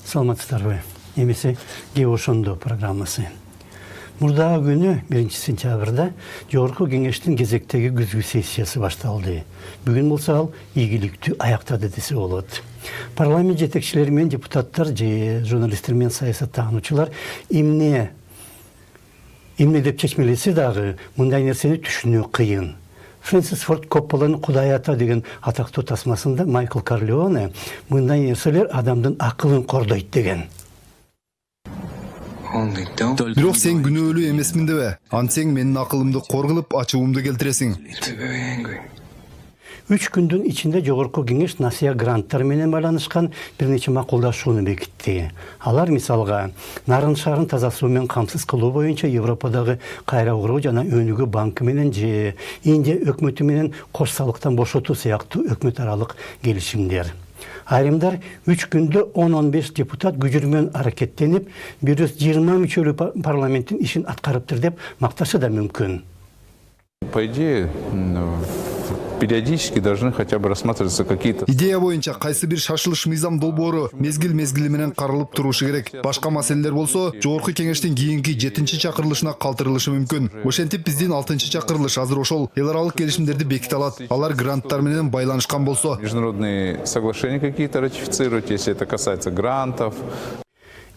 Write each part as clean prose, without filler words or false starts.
Саламатсыздарбы. Эмесе Геошондо программасы. Мурдагы күнү 1 сентябрда Жогорку кеңештин кезектеги күзгү сессиясы башталды. Бүгүн болсо ал ийгиликтүү аяктады десе болот. Парламент жетекчилери менен депутаттар же журналисттер менен саясаттануучулар эмне деп чечмелесе дагы мындай нерсени түшүнүү кыйын. Фрэнсис Форд Копполанын «Кудай ата» деген атактуу тасмасында Майкл Корлеоне мындай нерселер адамдын акылын кордойт деген. Бирок сен күнөөлүү эмесмин дебе. Антсең менин акылымды коргулуп, ачуумду келтиресиң. 3 күндүн ичинде Жогорку кеңеш насыя гранттар менен байланышкан бир нече макулдашууну бекитти. Алар мисалга нарын шаарын таза суу менен камсыз кылуу боюнча Европадагы кайра куруу жана өнүгүү банкы менен же Индия өкмөтү менен кош салыктан бошотуу сыяктуу өкмөт аралык келишимдер. Айрымдар 3 күндө 10-15 депутат күжүр менен аракеттенип, 120 мүчөлүү парламенттин ишин аткарыптыр деп макташы да мүмкүн. По идее, периодически должны хотя бы рассматриваться какие-то... Идея боюнча кайсы бир шашылыш мыйзам долбоору мезгил менен каралып турушу керек. Башка маселелер болсо, Жогорку кеңештин кийинки 7-чакырылышына калтырылышы мүмкүн. Ошентип биздин 6-чакырылыш азыр ошол эл аралык келишимдерди беките алат. Алар гранттар менен байланышкан болсо. Международные соглашения какие-то ратифицировать, если это касается грантов.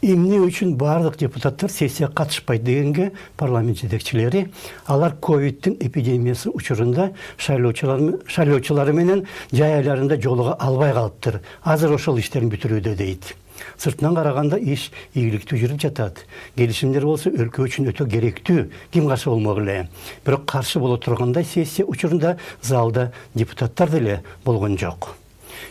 Эмне үчүн бардык депутаттар сессия катышпайт дегенге парламент жетекчилери алар ковидтин эпидемиясы учурунда шайлоочулары менен жай айларында жолуга албай калыптыр. Азыр ошол иштерин бүтүрүүдө дейт. Сыртынан караганда иш ийгиликтүү жүрүп жатат. Келишимдер болсо өлкө үчүн өтө керектүү, ким каршы болмок эле. Бирок каршы боло тургандай сессия учурунда залда депутаттар деле болгон жок.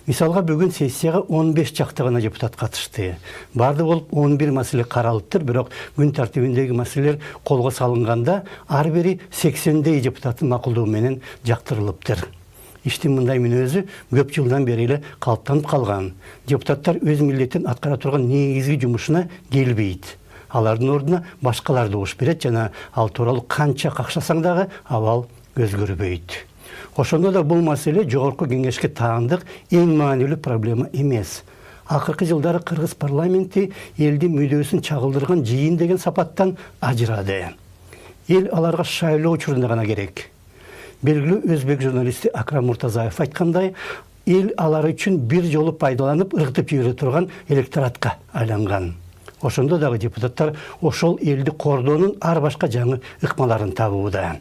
Мисалга бүгүн сессияга 15 чакта гана депутат катышты. Барды болуп 11 маселе каралыптыр, бирок күн тартибиндеги маселелер колго салынганда ар бири 80дей депутаттын макулдугу менен жактырылыптыр. Иштин мындай мүнөзү көп жылдан бери эле калыптанып калган. Депутаттар өз милдетин аткара турган негизги жумушуна келбейт. Алардын ордуна башкалар добуш берет жана ал тууралуу канча какшасаң дагы абал өзгөрбөйт. Ошондо да бул маселе Жогорку кеңешке таандык эң маанилүү проблема эмес. Акыркы жылдары Кыргыз парламенти элдин мүдөөсүн чагылдырган жыйын деген сапаттан ажырады. Эл аларга шайлоо учурунда гана керек. Белгилүү өзбек журналисти Акрам Муртазаев айткандай, эл алар үчүн бир жолу пайдаланып ыргытып жибере турган электоратка айланган. Ошондо дагы депутаттар ошол элди кордоонун ар башка жаңы ыкмаларын табууда.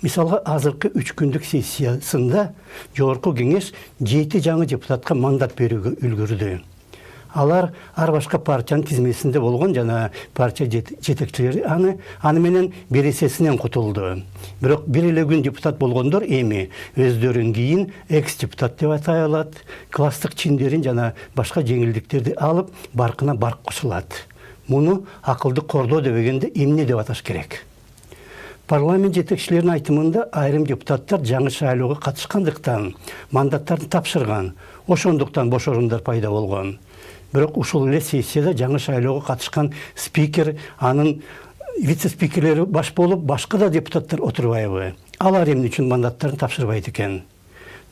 Мисалга азыркы 3 күндүк сессиясында Жогорку кеңеш 7 жаңы депутатка мандат берүүгө үлгүрдү. Алар ар башка партиянын тизмесинде болгон жана партия жетекчилери аны менен бересесинен кутулду. Бирок бир эле күн депутат болгондор эми өздөрүн кийин экс-депутат деп атай алат, класстык чиндерин жана башка жеңилдиктерди алып, баркына барк кошулат. Муну акылды кордоо дебегенде эмне деп аташ керек? Парламент жетекчилеринин айтымында айрым депутаттар жаңы шайлоого катышкандыктан мандаттарын тапшырган, ошондуктан бош орундар пайда болгон. Бирок ушул эле сессияда жаңы шайлоого катышкан спикер, анын вице-спикерлери баш болуп, башка да депутаттар отурбайбы? Алар эмне үчүн мандаттарын тапшырбайт экен?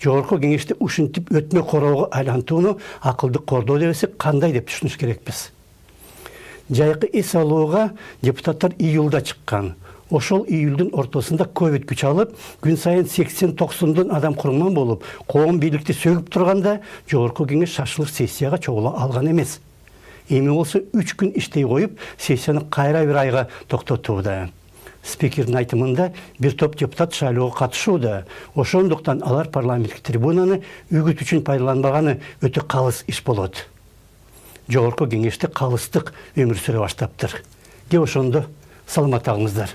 Жогорку кеңеште ушинтип өтмө короого айлантууну акылды кордоо дебесек кандай деп түшүнүш керекпиз? Жайкы эс алууга депутаттар июлда чыккан. Ошол июлдун ортосунда ковид күч алып, күн сайын 80-90 адам курман болуп, коом бийликти сөгүп турганда Жогорку кеңеш шашылыш сессияга чогула алган эмес. Эми болсо 3 күн иштей коюп, сессияны кайра бир айга токтотууда. Спикердин айтымында бир топ депутат шайлоого катышууда. Ошондуктан алар парламенттик трибунаны үгүт үчүн пайдаланбаганы өтө калыс иш болот. Жогорку кеңеште калыстык өмүр сүрө баштаптыр. Кеп ошондо саламат калыңыздар.